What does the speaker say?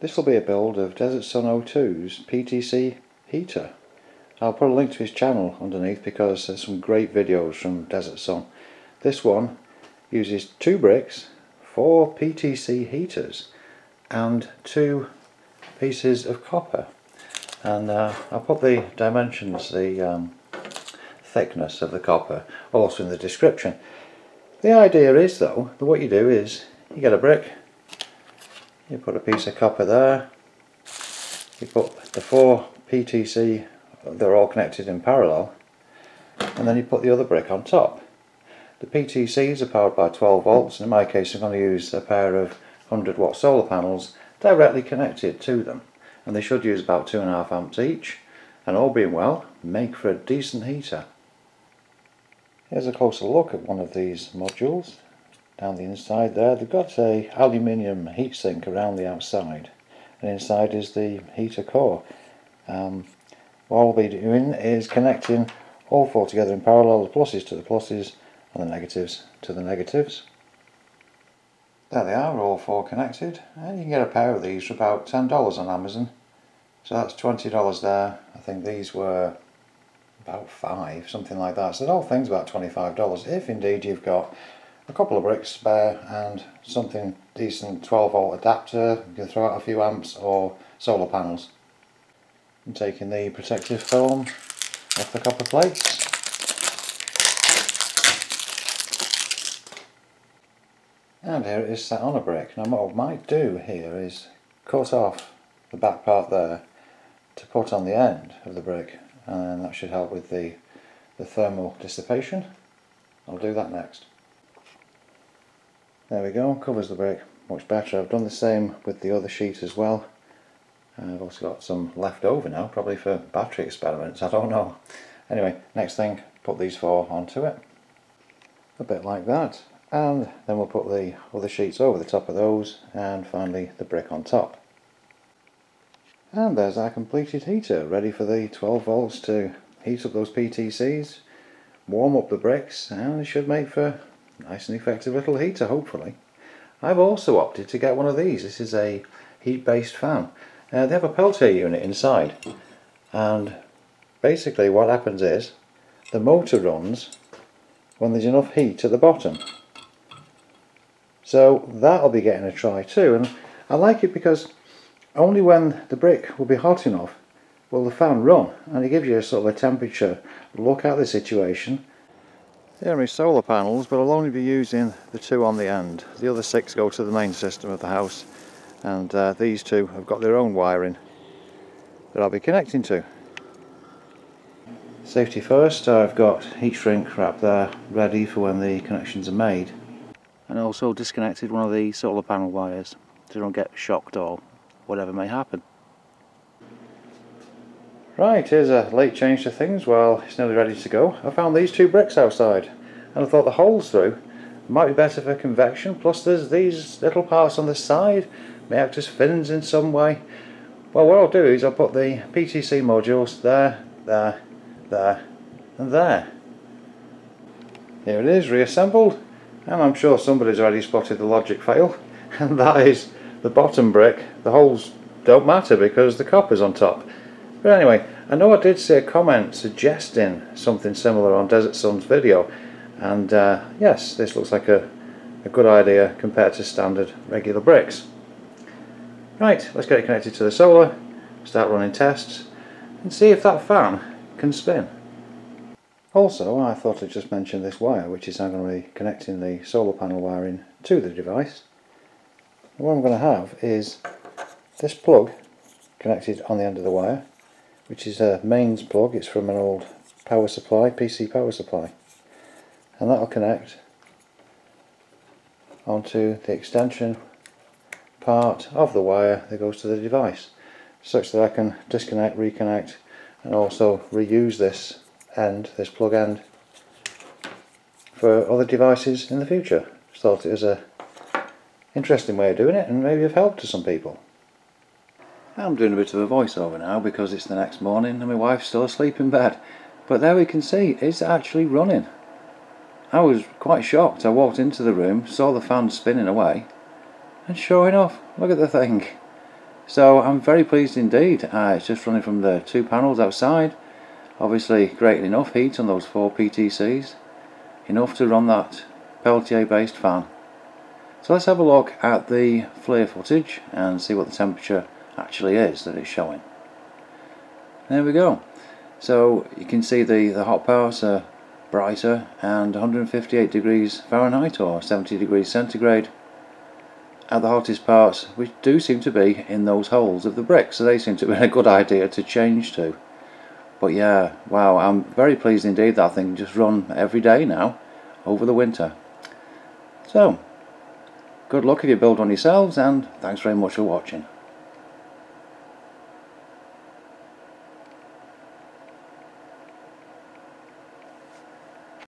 This will be a build of Desert Sun 02's PTC heater. I'll put a link to his channel underneath because there's some great videos from Desert Sun. This one uses 2 bricks, 4 PTC heaters and 2 pieces of copper. And I'll put the dimensions, the thickness of the copper, also in the description. The idea is though, that what you do is you get a brick, you put a piece of copper there, you put the 4 PTC, they're all connected in parallel, and then you put the other brick on top. The PTCs are powered by 12 volts, and in my case I'm going to use a pair of 100 watt solar panels directly connected to them, and they should use about 2.5 amps each, and all being well, make for a decent heater. Here's a closer look at one of these modules. Down the inside there, they've got a aluminium heatsink around the outside, and inside is the heater core. What I'll be doing is connecting all 4 together in parallel, the pluses to the pluses and the negatives to the negatives. There they are, all 4 connected, and you can get a pair of these for about $10 on Amazon, so that's $20 there. I think these were about 5, something like that, so the whole thing's about $25 if indeed you've got a couple of bricks spare and something decent 12 volt adapter. You can throw out a few amps or solar panels. I'm taking the protective film off the copper plates. And here it is set on a brick. Now what I might do here is cut off the back part there to put on the end of the brick, and that should help with the thermal dissipation. I'll do that next. There we go, covers the brick much better. I've done the same with the other sheet as well. I've also got some left over now, probably for battery experiments, I don't know. Anyway, next thing, put these 4 onto it. A bit like that. And then we'll put the other sheets over the top of those, and finally the brick on top. And there's our completed heater, ready for the 12 volts to heat up those PTCs, warm up the bricks, and it should make for a nice and effective little heater, hopefully. I've also opted to get one of these. This is a heat-based fan. They have a Peltier unit inside, and basically what happens is the motor runs when there's enough heat at the bottom. So that'll be getting a try too, and I like it because only when the brick will be hot enough will the fan run, and it gives you a sort of a temperature look at the situation. Here are my solar panels, but I'll only be using the 2 on the end. The other 6 go to the main system of the house, and these 2 have got their own wiring that I'll be connecting to. Safety first, I've got heat shrink wrap there ready for when the connections are made. And also disconnected one of the solar panel wires so you don't get shocked or whatever may happen. Right, here's a late change to things. Well, it's nearly ready to go. I found these 2 bricks outside, and I thought the holes through might be better for convection, plus there's these little parts on the side, may act as fins in some way. Well, what I'll do is I'll put the PTC modules there, there, there and there. Here it is, reassembled. And I'm sure somebody's already spotted the logic fail, and that is the bottom brick. The holes don't matter because the copper's on top. But anyway, I know I did see a comment suggesting something similar on Desert Sun's video, and yes, this looks like a good idea compared to standard regular bricks. Right, let's get it connected to the solar, start running tests, and see if that fan can spin. Also, I thought I'd just mention this wire, which is I'm going to be connecting the solar panel wiring to the device. And what I'm going to have is this plug connected on the end of the wire, which is a mains plug. It's from an old power supply, PC power supply, and that'll connect onto the extension part of the wire that goes to the device, such that I can disconnect, reconnect, and also reuse this end, this plug end, for other devices in the future. Just thought it was a interesting way of doing it, and maybe of help to some people. I'm doing a bit of a voiceover now because it's the next morning and my wife's still asleep in bed, but there we can see it's actually running. I was quite shocked. I walked into the room, saw the fan spinning away, and sure enough, look at the thing. So I'm very pleased indeed. It's just running from the 2 panels outside. Obviously great enough heat on those 4 PTCs, enough to run that Peltier based fan. So let's have a look at the flare footage and see what the temperature actually is that it's showing. There we go. So you can see the hot parts are brighter and 158 degrees Fahrenheit or 70 degrees centigrade at the hottest parts, which do seem to be in those holes of the bricks, so they seem to be a good idea to change to. But yeah, wow, I'm very pleased indeed that thing can just run every day now over the winter. So good luck if you build one yourselves, and thanks very much for watching.